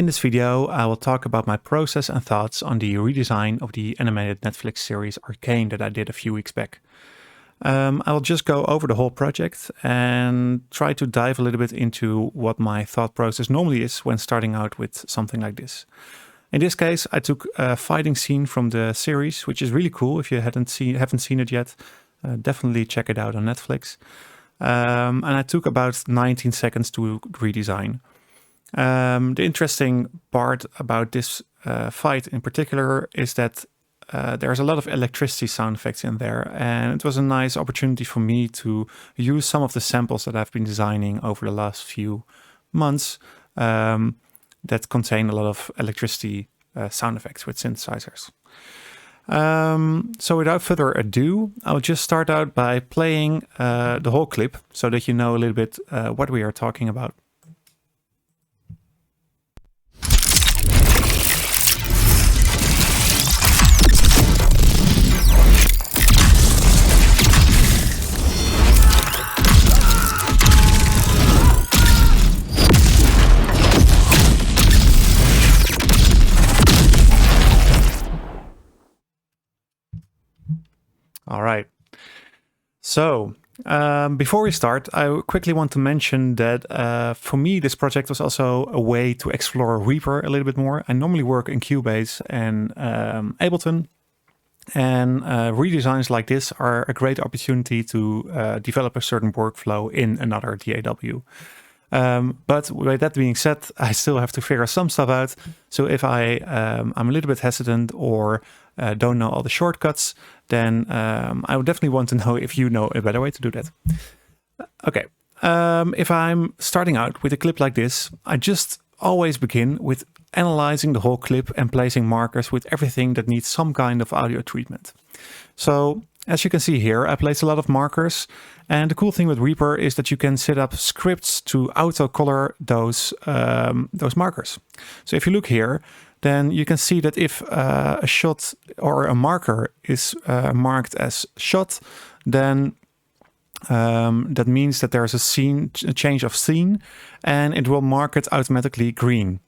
In this video, I will talk about my process and thoughts on the redesign of the animated Netflix series Arcane that I did a few weeks back. I will just go over the whole project and try to dive a little bit into what my thought process normally is when starting out with something like this. In this case, I took a fighting scene from the series, which is really cool. If you haven't seen it yet, definitely check it out on Netflix. And I took about 19 seconds to redesign. The interesting part about this fight in particular is that there's a lot of electricity sound effects in there, and it was a nice opportunity for me to use some of the samples that I've been designing over the last few months that contain a lot of electricity sound effects with synthesizers. So without further ado, I'll just start out by playing the whole clip so that you know a little bit what we are talking about. All right. So before we start, I quickly want to mention that for me, this project was also a way to explore Reaper a little bit more. I normally work in Cubase and Ableton, and redesigns like this are a great opportunity to develop a certain workflow in another DAW. But with that being said, I still have to figure some stuff out. So if I'm a little bit hesitant or don't know all the shortcuts, then I would definitely want to know if you know a better way to do that. Okay, if I'm starting out with a clip like this, I just always begin with analyzing the whole clip and placing markers with everything that needs some kind of audio treatment. So as you can see here, I place a lot of markers, and the cool thing with Reaper is that you can set up scripts to auto-color those markers. So if you look here, then you can see that if a shot or a marker is marked as shot, then that means that there's a change of scene, and it will mark it automatically green.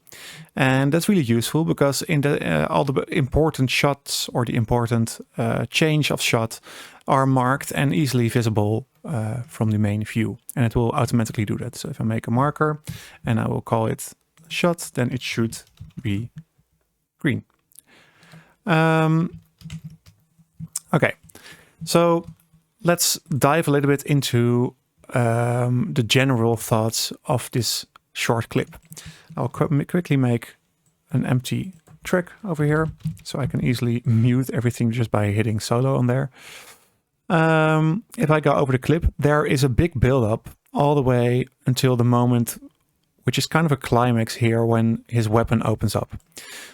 And that's really useful because in the all the important shots or the important change of shot are marked and easily visible from the main view, and it will automatically do that. So if I make a marker and I will call it shot, then it should be green. Okay, so let's dive a little bit into the general thoughts of this short clip. I'll quickly make an empty track over here so I can easily mute everything just by hitting solo on there. If I go over the clip, there is a big build-up all the way until the moment, which is kind of a climax here when his weapon opens up.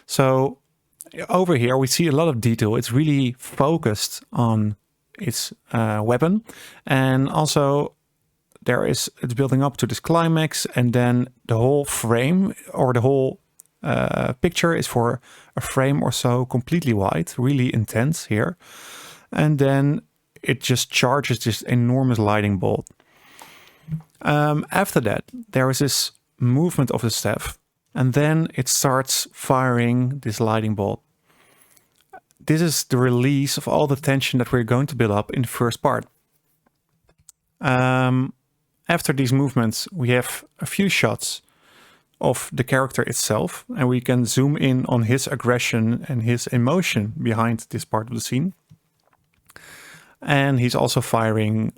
So over here we see a lot of detail. It's really focused on its weapon, and also it's building up to this climax, and then the whole frame or the whole picture is for a frame or so completely white, really intense here. And then it just charges this enormous lightning bolt. After that, there is this movement of the staff, and then it starts firing this lightning bolt. This is the release of all the tension that we're going to build up in the first part. After these movements, we have a few shots of the character itself, and we can zoom in on his aggression and his emotion behind this part of the scene. And he's also firing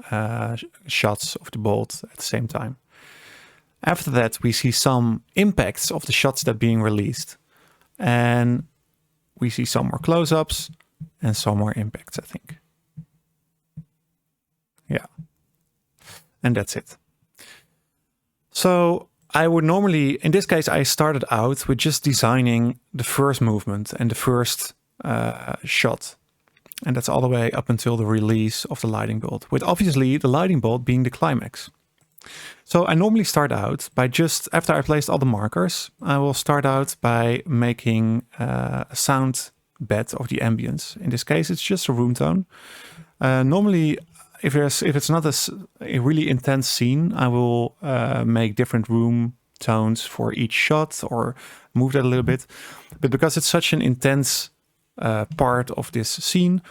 shots of the bolt at the same time. After that, we see some impacts of the shots that are being released. And we see some more close-ups and some more impacts, I think. Yeah. And that's it. So I would normally, in this case, I started out with just designing the first movement and the first shot. And that's all the way up until the release of the lightning bolt, with obviously the lightning bolt being the climax. So I normally start out by just, after I placed all the markers, I will start out by making a sound bed of the ambience. In this case, it's just a room tone. Normally, if it's not a really intense scene, I will make different room tones for each shot or move that a little bit. But because it's such an intense part of this scene,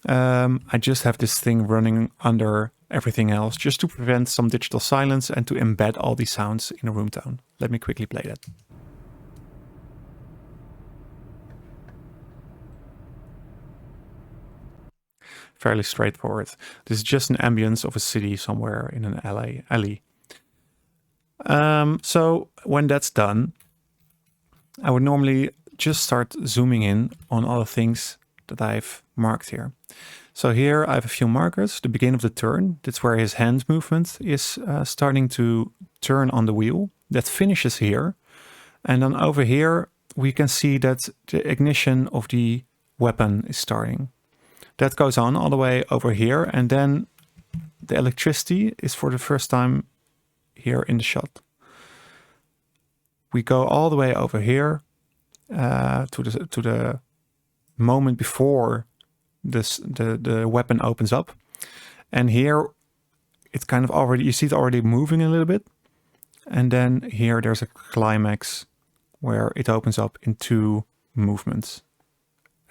I just have this thing running under everything else just to prevent some digital silence and to embed all these sounds in a room tone. Let me quickly play that. Fairly straightforward. This is just an ambience of a city somewhere in an alley. So when that's done, I would normally just start zooming in on all the things that I've marked here. So here I have a few markers. The beginning of the turn, that's where his hand movement is starting to turn on the wheel. That finishes here. And then over here, we can see that the ignition of the weapon is starting. That goes on all the way over here. And then the electricity is for the first time here in the shot. We go all the way over here to the moment before the weapon opens up, and here it's kind of already, you see it already moving a little bit, and then here there's a climax where it opens up in 2 movements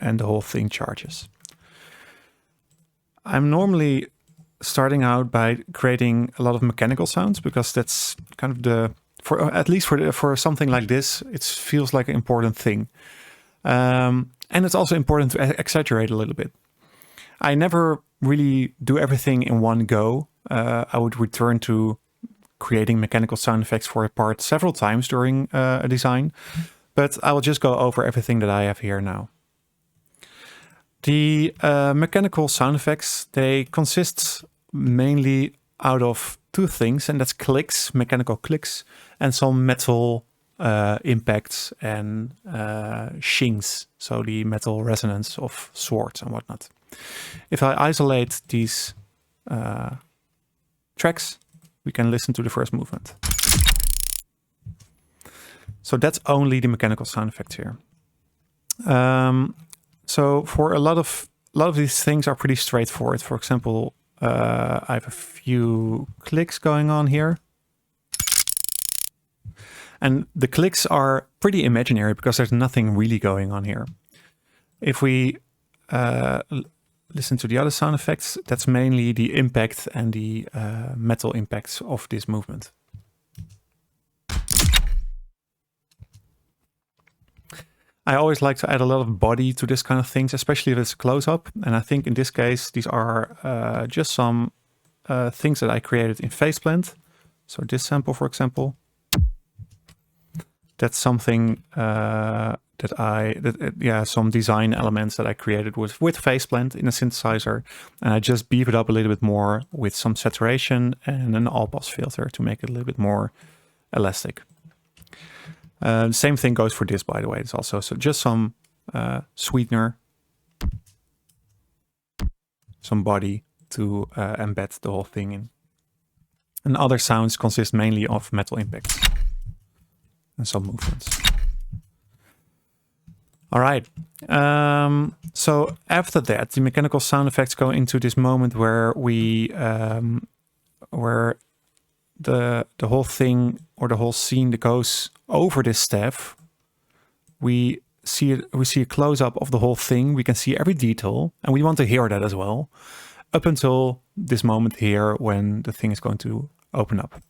and the whole thing charges. I'm normally starting out by creating a lot of mechanical sounds because that's kind of at least for something like this, it feels like an important thing. And it's also important to exaggerate a little bit. I never really do everything in one go. I would return to creating mechanical sound effects for a part several times during a design, but I will just go over everything that I have here now. The mechanical sound effects, they consist mainly out of 2 things, and that's clicks, mechanical clicks, and some metal impacts and shings, so the metal resonance of swords and whatnot. If I isolate these tracks, we can listen to the first movement. So that's only the mechanical sound effects here. So for a lot of these things are pretty straightforward. For example, I have a few clicks going on here. And the clicks are pretty imaginary because there's nothing really going on here. If we listen to the other sound effects, that's mainly the impact and the metal impacts of this movement. I always like to add a lot of body to this kind of things, especially if it's a close-up. And I think in this case, these are just some things that I created in Faceplant. So this sample, for example, that's something some design elements that I created with Faceplant in a synthesizer. And I just beef it up a little bit more with some saturation and an all-pass filter to make it a little bit more elastic. The same thing goes for this, by the way. It's also just some sweetener, some body to embed the whole thing in. And other sounds consist mainly of metal impacts and some movements. All right. So after that, the mechanical sound effects go into this moment where we where the whole thing or the whole scene that goes over this staff. We see a close-up of the whole thing. We can see every detail, and we want to hear that as well, up until this moment here when the thing is going to open up.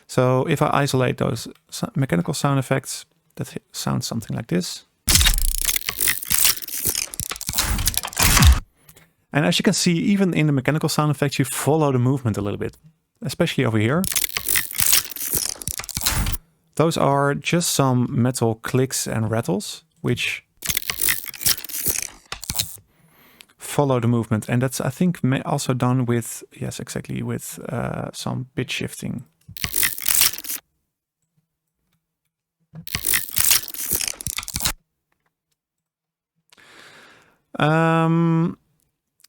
So if I isolate those mechanical sound effects, that sounds something like this. And as you can see, even in the mechanical sound effects, you follow the movement a little bit, especially over here. Those are just some metal clicks and rattles, which follow the movement. And that's, I think, also done with, yes, exactly, with some pitch shifting.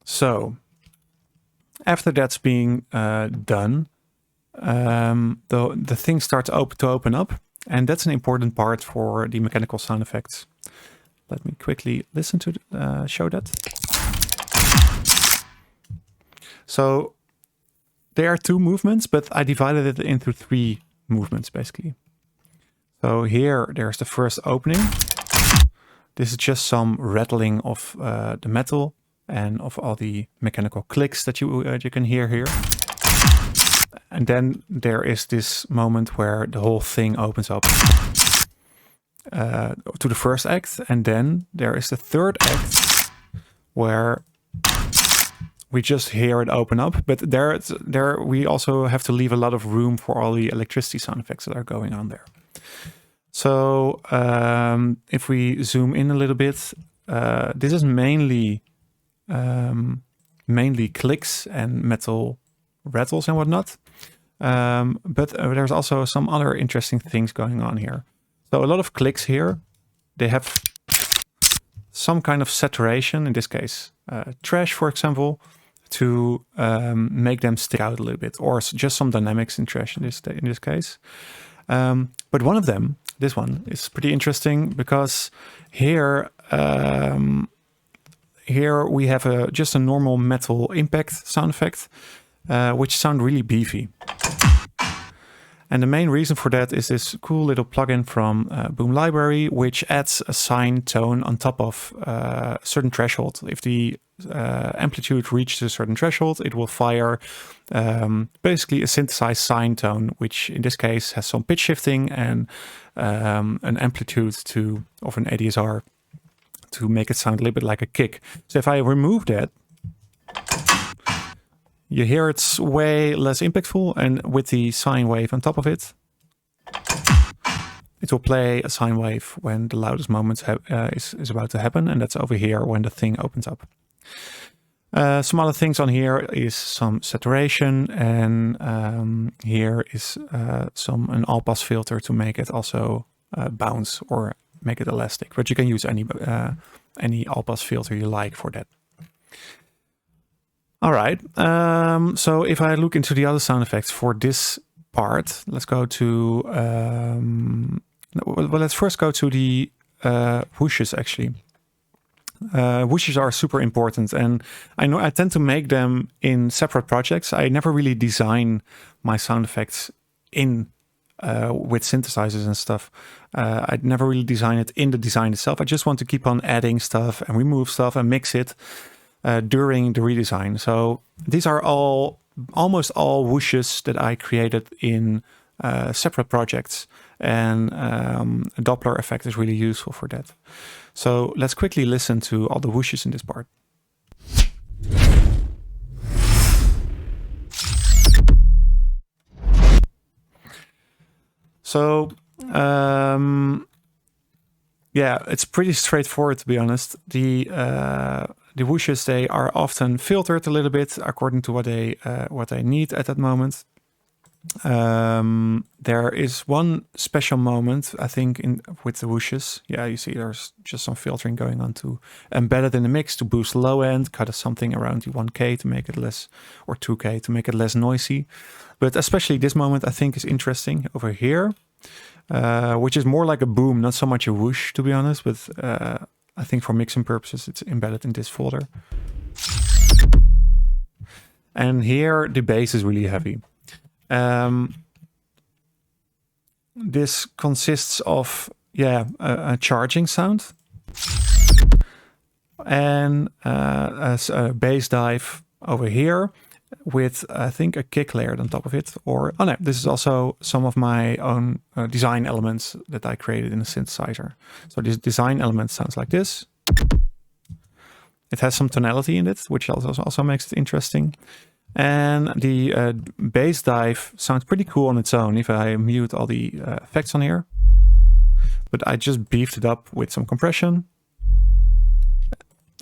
So after that's being done, the thing starts to open up, and that's an important part for the mechanical sound effects. Let me quickly listen to show that. So there are 2 movements, but I divided it into 3 movements basically. So here, there's the first opening. This is just some rattling of the metal and of all the mechanical clicks that you can hear here. And then there is this moment where the whole thing opens up to the first act. And then there is the third act where we just hear it open up. But there we also have to leave a lot of room for all the electricity sound effects that are going on there. So if we zoom in a little bit, this is mainly clicks and metal rattles and whatnot. But there's also some other interesting things going on here. So a lot of clicks here, they have some kind of saturation, in this case trash, for example, to make them stick out a little bit, or just some dynamics in trash in this case. But one of them, this one, is pretty interesting because here we have just a normal metal impact sound effect, which sound really beefy. And the main reason for that is this cool little plugin from Boom Library, which adds a sine tone on top of a certain threshold. If the amplitude reaches a certain threshold, it will fire basically a synthesized sine tone, which in this case has some pitch shifting and an amplitude of an ADSR to make it sound a little bit like a kick. So if I remove that, you hear it's way less impactful, and with the sine wave on top of it, it will play a sine wave when the loudest moment is about to happen, and that's over here when the thing opens up. Some other things on here is some saturation, and here is an all-pass filter to make it also bounce or make it elastic. But you can use any all-pass filter you like for that. All right, so if I look into the other sound effects for this part, let's go to, well, let's first go to the whooshes, actually. Whooshes are super important, and I know I tend to make them in separate projects. I never really design my sound effects with synthesizers and stuff. I'd never really design it in the design itself. I just want to keep on adding stuff and remove stuff and mix it during the redesign. So these are almost all whooshes that I created in separate projects, and a Doppler effect is really useful for that. So let's quickly listen to all the whooshes in this part. So yeah, it's pretty straightforward, to be honest. The whooshes, they are often filtered a little bit according to what they need at that moment. There is one special moment, I think, with the whooshes. Yeah, you see there's just some filtering going on to embed it in the mix to boost the low end, cut something around the 1K to make it less, or 2K to make it less noisy. But especially this moment I think is interesting over here, which is more like a boom, not so much a whoosh, to be honest, but I think for mixing purposes it's embedded in this folder. And here the bass is really heavy. This consists of a charging sound and a bass dive over here with, I think, a kick layered on top of it. Or oh no, this is also some of my own design elements that I created in a synthesizer. So this design element sounds like this. It has some tonality in it, which also makes it interesting. And the bass dive sounds pretty cool on its own if I mute all the effects on here. But I just beefed it up with some compression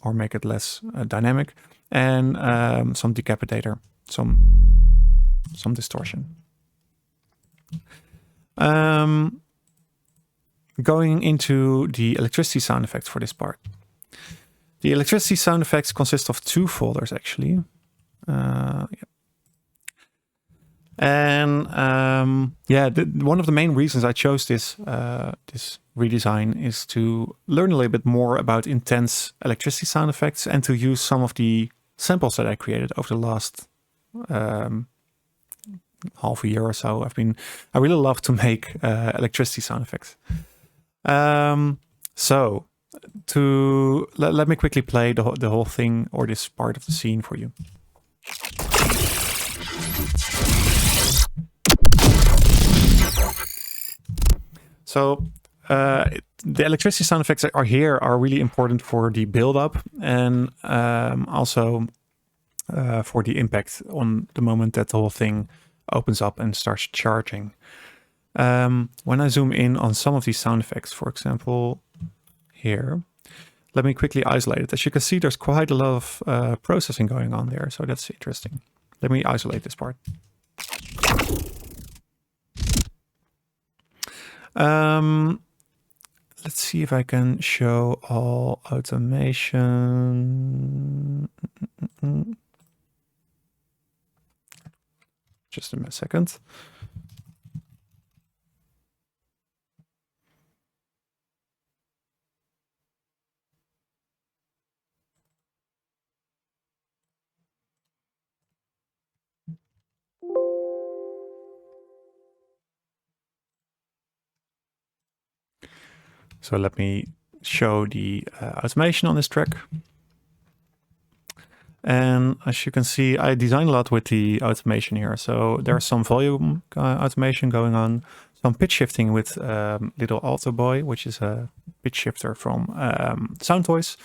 or make it less dynamic, and some decapitator, some distortion. Going into the electricity sound effects for this part. The electricity sound effects consist of two folders, actually. And one of the main reasons I chose this redesign is to learn a little bit more about intense electricity sound effects and to use some of the samples that I created over the last half a year or so, I really love to make electricity sound effects. So let me quickly play the whole thing, or this part of the scene, for you. So the electricity sound effects that are here are really important for the build-up, and also for the impact on the moment that the whole thing opens up and starts charging. When I zoom in on some of these sound effects, for example, here, let me quickly isolate it. As you can see, there's quite a lot of processing going on there, so that's interesting. Let me isolate this part. Let's see if I can show all automation. Just a second. So let me show the automation on this track. And as you can see, I design a lot with the automation here. So there's some volume automation going on, some pitch shifting with little Alto Boy, which is a pitch shifter from Soundtoys.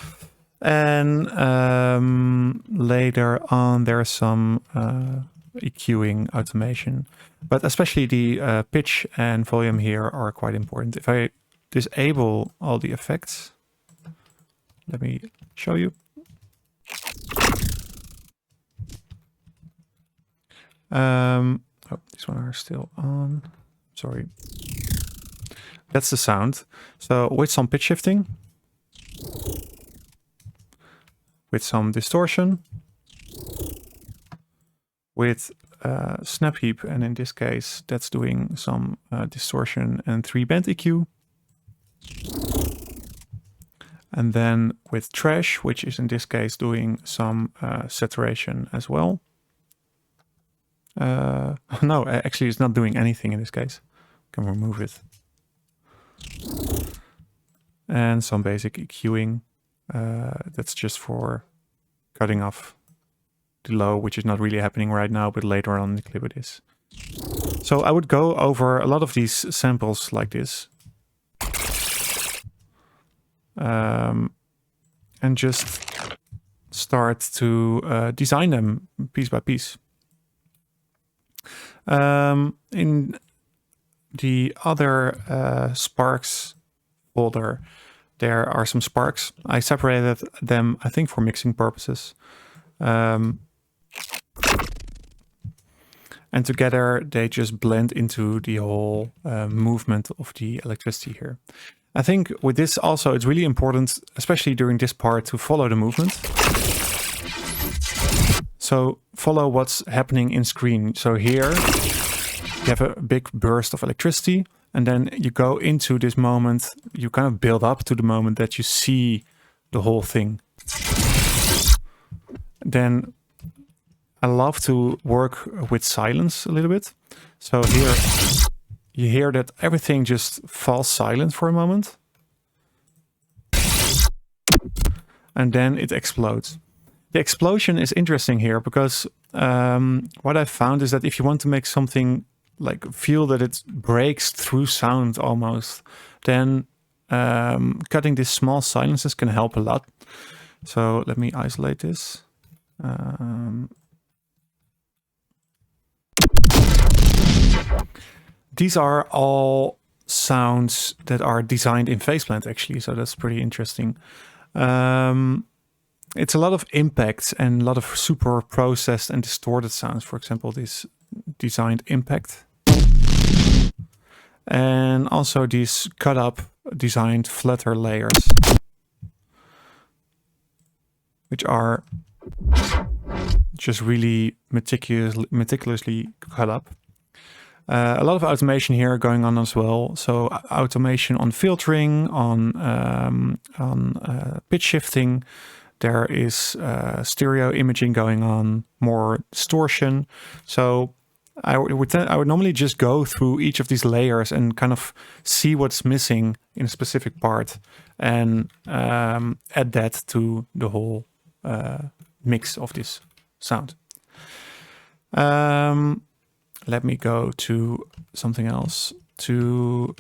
And later on, there's some EQing automation. But especially the pitch and volume here are quite important. If I disable all the effects, let me show you. Oh, these ones are still on. Sorry. That's the sound. So with some pitch shifting, with some distortion, with snap heap, and in this case, that's doing some distortion and 3-band EQ. And then with trash, which is in this case doing some saturation as well. No, actually it's not doing anything in this case. Can remove it. And some basic EQing. That's just for cutting off the low, which is not really happening right now, but later on in the clip it is. So I would go over a lot of these samples like this. And just start to design them piece by piece. In the other Sparks folder, there are some Sparks. I separated them, I think, for mixing purposes. And together they just blend into the whole movement of the electricity here. I think with this also, it's really important, especially during this part, to follow the movement. So follow what's happening in screen. So here you have a big burst of electricity, and then you go into this moment, you kind of build up to the moment that you see the whole thing. Then I love to work with silence a little bit. So here you hear that everything just falls silent for a moment. And then it explodes. The explosion is interesting here because what I found is that if you want to make something like feel that it breaks through sound almost, then cutting these small silences can help a lot. So let me isolate this. These are all sounds that are designed in Faceplant actually, so that's pretty interesting. It's a lot of impacts and a lot of super processed and distorted sounds. For example, this designed impact. And also these cut up designed flutter layers, which are just really meticulously cut up. A lot of automation here going on as well. So automation on filtering, on pitch shifting. There is stereo imaging going on, more distortion. So I would normally just go through each of these layers and kind of see what's missing in a specific part and add that to the whole mix of this sound. Let me go to something else. So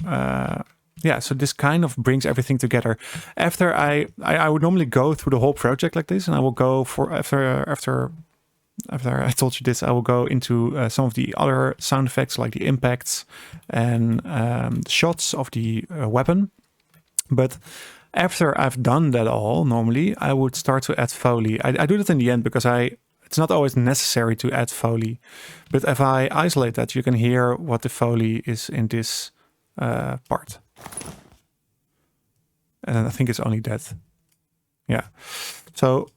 this kind of brings everything together. After I would normally go through the whole project like this, and I will go for after I told you this, I will go into some of the other sound effects like the impacts and shots of the weapon. But after I've done that all, normally I would start to add Foley. I do that in the end because it's not always necessary to add Foley. But if I isolate that, you can hear what the Foley is in this part. And I think it's only that. Yeah. So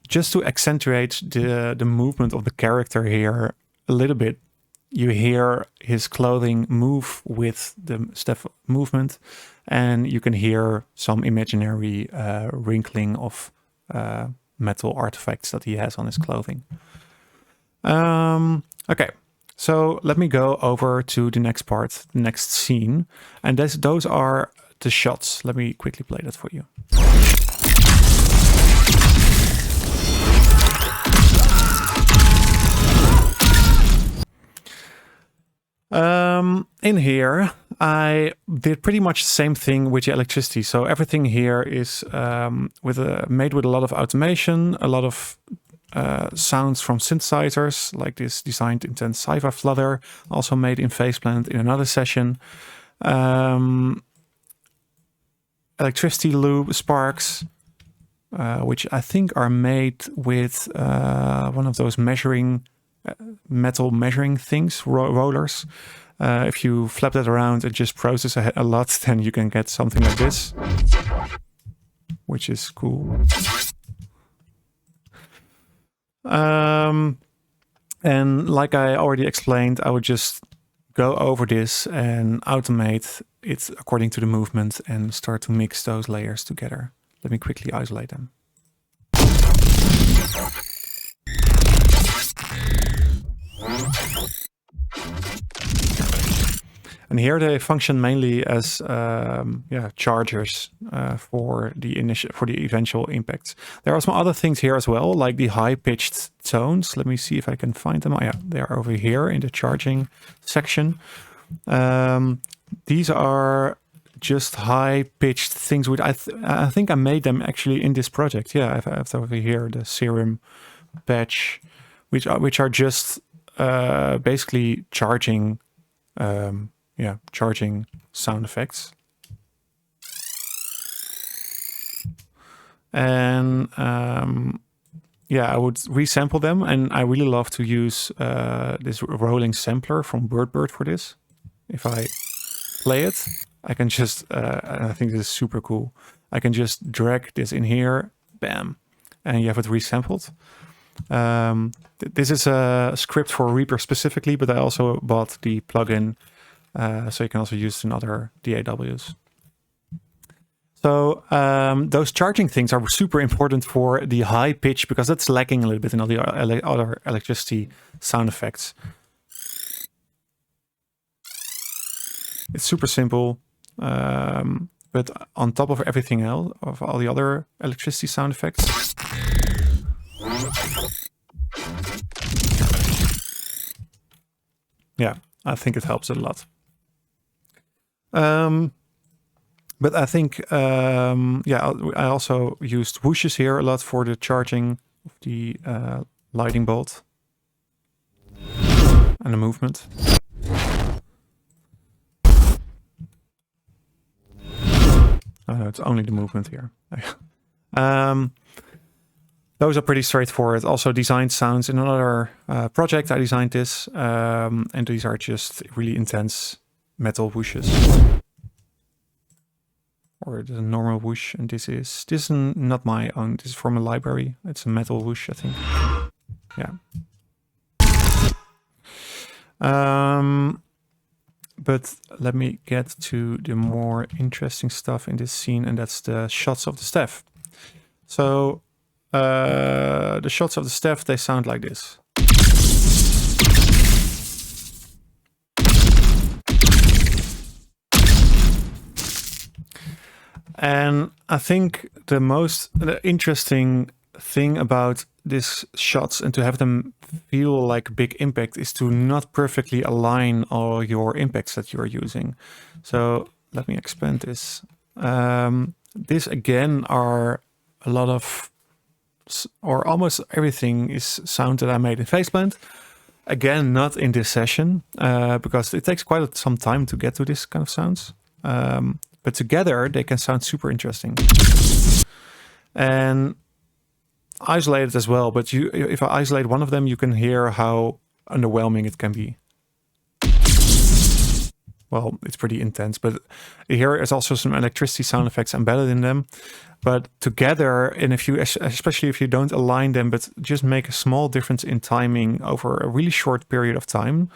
just to accentuate the movement of the character here a little bit, you hear his clothing move with the staff movement, and you can hear some imaginary wrinkling of metal artifacts that he has on his clothing. Okay, so let me go over to the next part, the next scene, and those are the shots. Let me quickly play that for you. In here, I did pretty much the same thing with the electricity. So everything here is made with a lot of automation, a lot of sounds from synthesizers, like this designed intense sci-fi flutter, also made in Faceplant in another session. Electricity loop sparks, which I think are made with one of those metal measuring things, rollers. If you flap that around and just process a lot, then you can get something like this, which is cool. And like I already explained, I would just go over this and automate it according to the movement and start to mix those layers together. Let me quickly isolate them. And here they function mainly as chargers for the eventual impacts. There are some other things here as well, like the high-pitched tones. Let me see if I can find them. Oh yeah, they are over here in the charging section. These are just high-pitched things. Which I think I made them actually in this project. Yeah, I have over here the serum patch, which are just basically charging. Charging sound effects. And I would resample them, and I really love to use this rolling sampler from Bird for this. If I play it, I can just, I think this is super cool. I can just drag this in here, bam, and you have it resampled. This is a script for Reaper specifically, but I also bought the plugin, so you can also use it in other DAWs. So those charging things are super important for the high pitch, because that's lacking a little bit in all the other electricity sound effects. It's super simple, but on top of everything else, of all the other electricity sound effects, yeah, I think it helps a lot. But I think, I also used whooshes here a lot for the charging of the lightning bolt and the movement. Oh, no, it's only the movement here. Those are pretty straightforward. Also designed sounds in another project. I designed this, and these are just really intense metal whooshes. Or the normal whoosh, and this is not my own. This is from a library. It's a metal whoosh, I think. Yeah. But let me get to the more interesting stuff in this scene, and that's the shots of the staff. So the shots of the staff, they sound like this. And I think the interesting thing about these shots and to have them feel like a big impact is to not perfectly align all your impacts that you're using. So let me expand this. This again are a lot of, or almost everything is sound that I made in Faceblend. Again, not in this session, because it takes quite some time to get to this kind of sounds. But together they can sound super interesting. And isolated as well, but if I isolate one of them, you can hear how underwhelming it can be. Well, it's pretty intense, but here is also some electricity sound effects embedded in them. But together, and especially if you don't align them, but just make a small difference in timing over a really short period of time,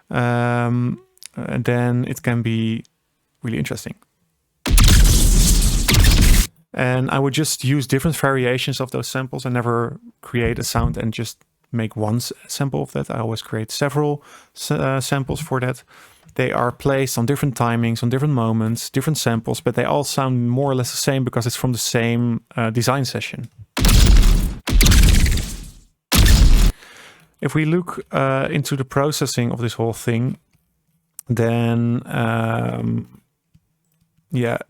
and then it can be really interesting. And I would just use different variations of those samples. I never create a sound and just make one sample of that. I always create several samples for that. They are placed on different timings, on different moments, different samples, but they all sound more or less the same because it's from the same design session. If we look into the processing of this whole thing, then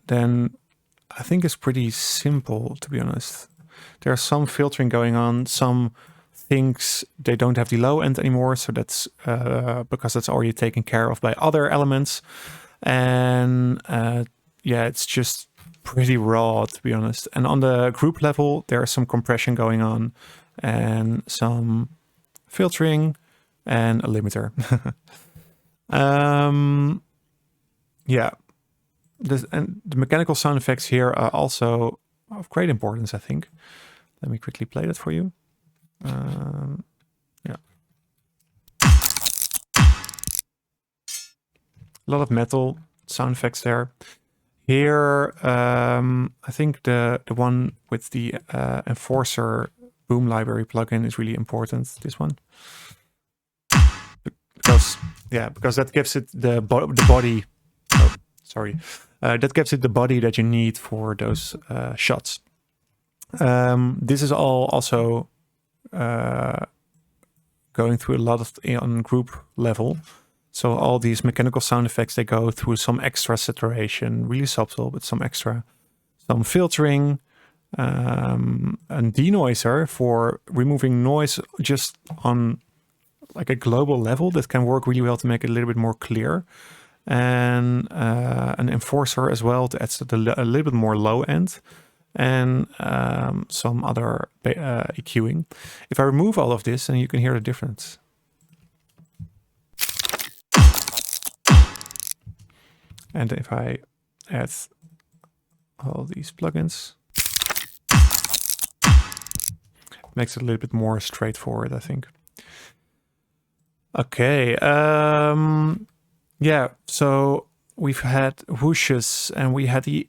then I think it's pretty simple, to be honest. There's some filtering going on, some things they don't have the low end anymore, so that's because that's already taken care of by other elements. And it's just pretty raw, to be honest. And on the group level, there's some compression going on and some filtering and a limiter. And the mechanical sound effects here are also of great importance, I think. Let me quickly play that for you. A lot of metal sound effects there. Here, I think the one with the Enforcer Boom Library plugin is really important, this one. Because that gives it the body. Oh, sorry. That gives it the body that you need for those shots. This is all also going through a lot of on group level. So all these mechanical sound effects, they go through some extra saturation, really subtle, but some filtering, and denoiser for removing noise just on like a global level that can work really well to make it a little bit more clear. And an enforcer as well to add a little bit more low end, and some other EQing. If I remove all of this, then you can hear the difference. And if I add all these plugins, it makes it a little bit more straightforward, I think. Okay. So we've had whooshes and we had the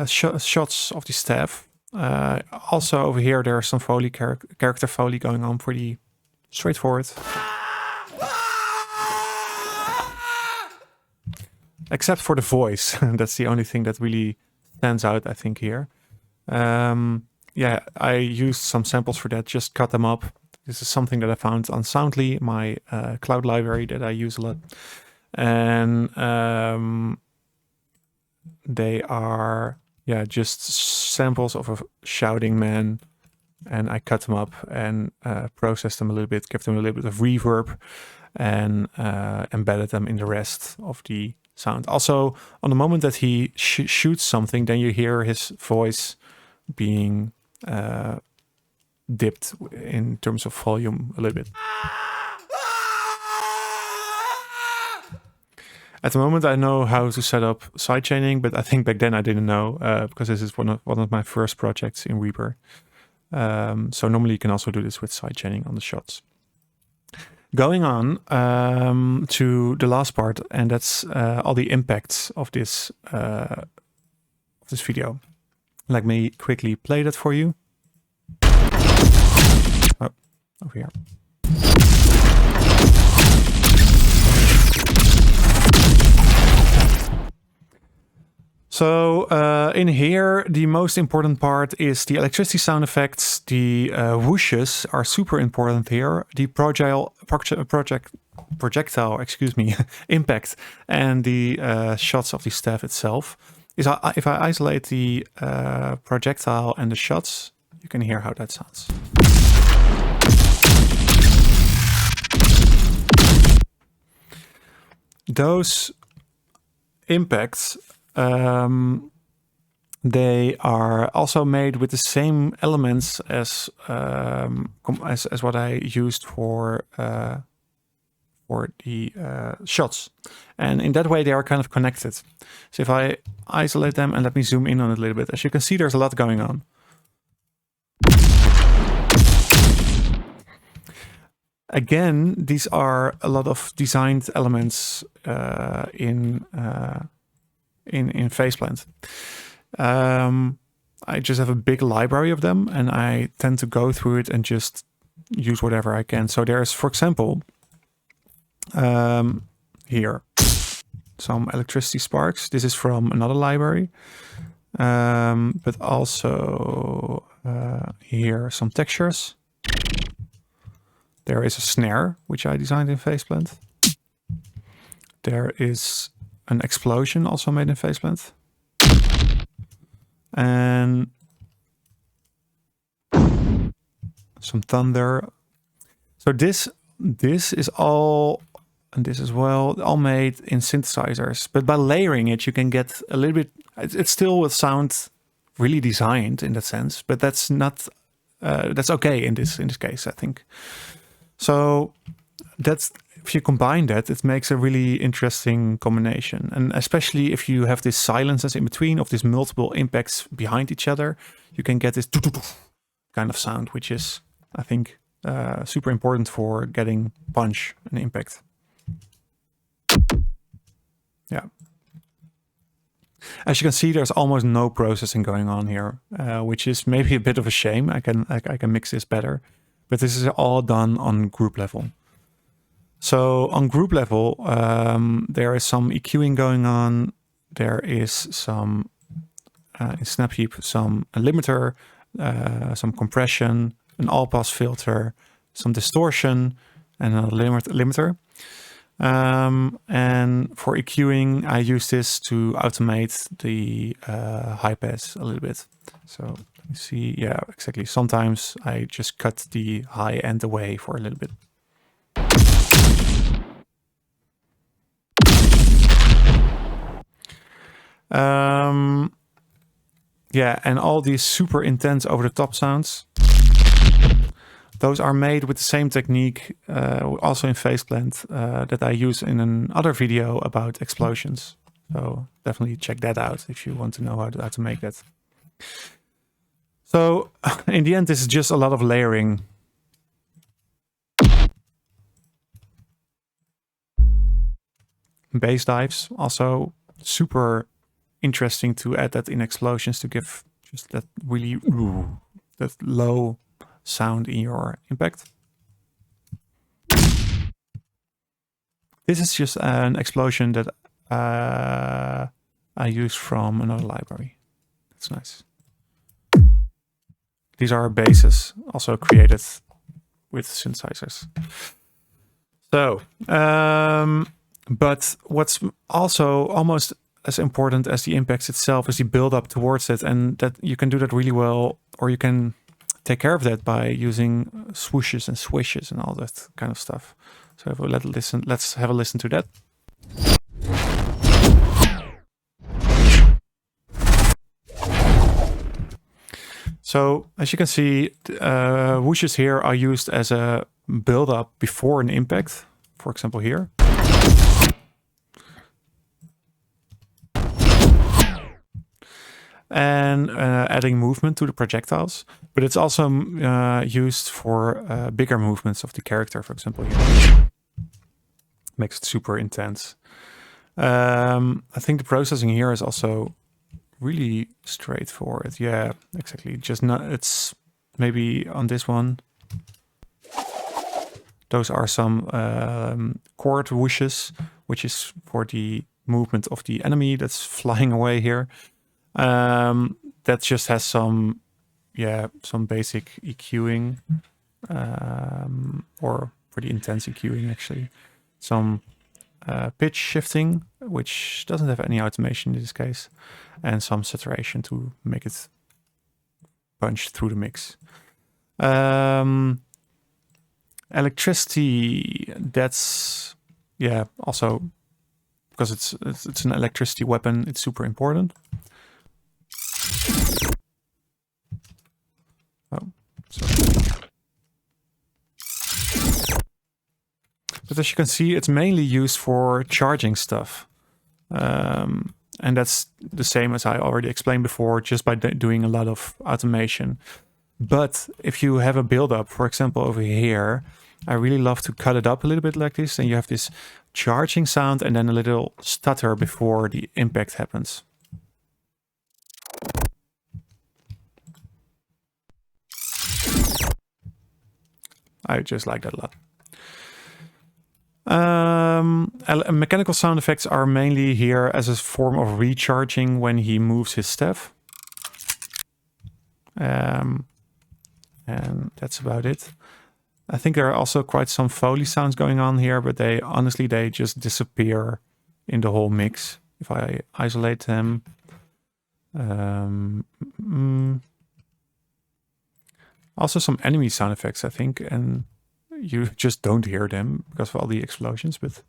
shots of the staff. Also over here, there are some Foley character Foley going on, pretty straightforward. Except for the voice. That's the only thing that really stands out, I think, here. I used some samples for that, just cut them up. This is something that I found on Soundly, my cloud library that I use a lot. And they are just samples of a shouting man, and I cut them up and processed them a little bit, gave them a little bit of reverb, and embedded them in the rest of the sound. Also, on the moment that he shoots something, then you hear his voice being dipped in terms of volume a little bit. At the moment, I know how to set up sidechaining, but I think back then I didn't know because this is one of my first projects in Reaper. So normally you can also do this with sidechaining on the shots. Going on to the last part, and that's all the impacts of this video. Let me quickly play that for you. Oh, over here. So in here, the most important part is the electricity sound effects. The whooshes are super important here. The projectile, excuse me, impact, and the shots of the staff itself. If I isolate the projectile and the shots, you can hear how that sounds. Those impacts, they are also made with the same elements as what I used for the shots, and in that way they are kind of connected. So if I isolate them and let me zoom in on it a little bit, as you can see, there's a lot going on. Again, these are a lot of designed elements in Faceplant. I just have a big library of them, and I tend to go through it and just use whatever I can. So there's, for example, here, some electricity sparks. This is from another library, but also here some textures. There is a snare, which I designed in Faceplant. There is an explosion also made in Faceplant. And some thunder. So this is all, and this as well, all made in synthesizers. But by layering it, you can get a little bit, it still will sound really designed in that sense, but that's not, that's okay in this case, I think. So that's, if you combine that, it makes a really interesting combination. And especially if you have this silences in between of these multiple impacts behind each other, you can get this kind of sound, which is, I think, super important for getting punch and impact. Yeah. As you can see, there's almost no processing going on here, which is maybe a bit of a shame. I can mix this better. But this is all done on group level. So on group level, there is some EQing going on. There is some, in Snapheap, some limiter, some compression, an all-pass filter, some distortion, and a limiter. And for EQing, I use this to automate the high pass a little bit. So you see, yeah, exactly. Sometimes I just cut the high end away for a little bit. Yeah, and all these super intense over-the-top sounds, those are made with the same technique, also in Faceplant, that I use in another video about explosions. So definitely check that out if you want to know how to make that. So in the end, this is just a lot of layering. Bass dives, also super interesting to add that in explosions to give just that really that low sound in your impact. This is just an explosion that I use from another library. That's nice. These are basses also created with synthesizers. So, but what's also almost as important as the impacts itself is the build up towards it, and that you can do that really well, or you can take care of that by using swooshes and swishes and all that kind of stuff. So let's have a listen to that. So as you can see, whooshes here are used as a build up before an impact, for example here. And adding movement to the projectiles, but it's also used for bigger movements of the character, for example here. Makes it super intense. I think the processing here is also really straightforward. Yeah, exactly. Just not, it's maybe on this one. Those are some chord whooshes, which is for the movement of the enemy that's flying away here. That just has some basic EQing, or pretty intense EQing actually. Some pitch shifting, which doesn't have any automation in this case, and some saturation to make it punch through the mix. Electricity, that's also because it's an electricity weapon, it's super important. Oh, sorry. But as you can see, it's mainly used for charging stuff. And that's the same as I already explained before, just by doing a lot of automation. But if you have a build-up, for example, over here, I really love to cut it up a little bit like this. And you have this charging sound and then a little stutter before the impact happens. I just like that a lot. Mechanical sound effects are mainly here as a form of recharging when he moves his staff. And that's about it. I think there are also quite some Foley sounds going on here, but they just disappear in the whole mix if I isolate them. Also some enemy sound effects, I think, and you just don't hear them because of all the explosions, but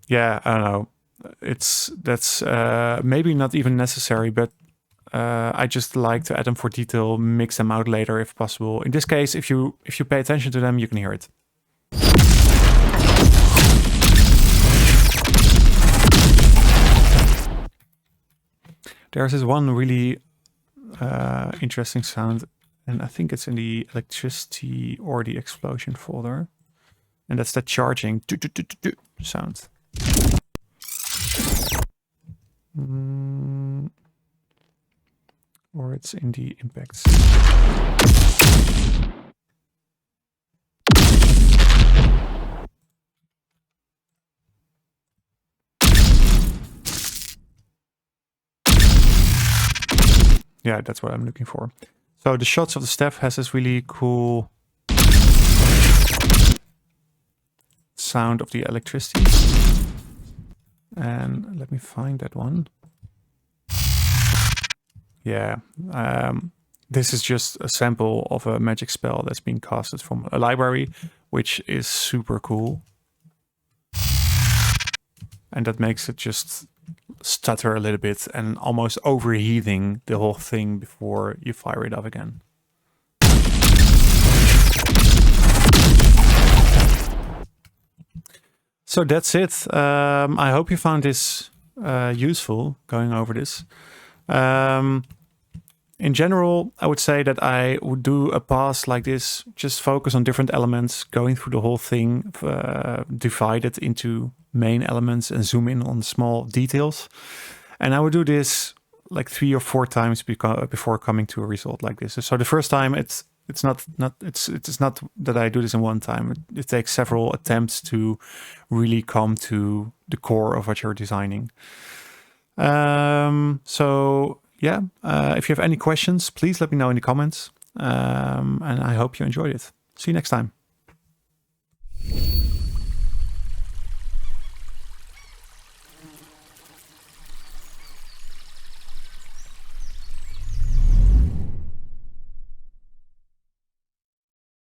yeah, I don't know. That's maybe not even necessary, but I just like to add them for detail, mix them out later if possible. In this case, if you pay attention to them, you can hear it. There's this one really interesting sound, and I think it's in the electricity or the explosion folder. And that's the charging sound. Or it's in the impacts. Yeah, that's what I'm looking for. So the shots of the staff has this really cool sound of the electricity. And let me find that one. Yeah, this is just a sample of a magic spell that's been casted from a library, which is super cool. And that makes it just stutter a little bit and almost overheating the whole thing before you fire it up again. So that's it. I hope you found this useful, going over this. In general, I would say that I would do a pass like this, just focus on different elements, going through the whole thing, divide it into main elements and zoom in on small details. And I would do this like 3 or 4 times before coming to a result like this. So the first time it's not that I do this in one time. It takes several attempts to really come to the core of what you're designing. So yeah, if you have any questions, please let me know in the comments. And I hope you enjoyed it. See you next time.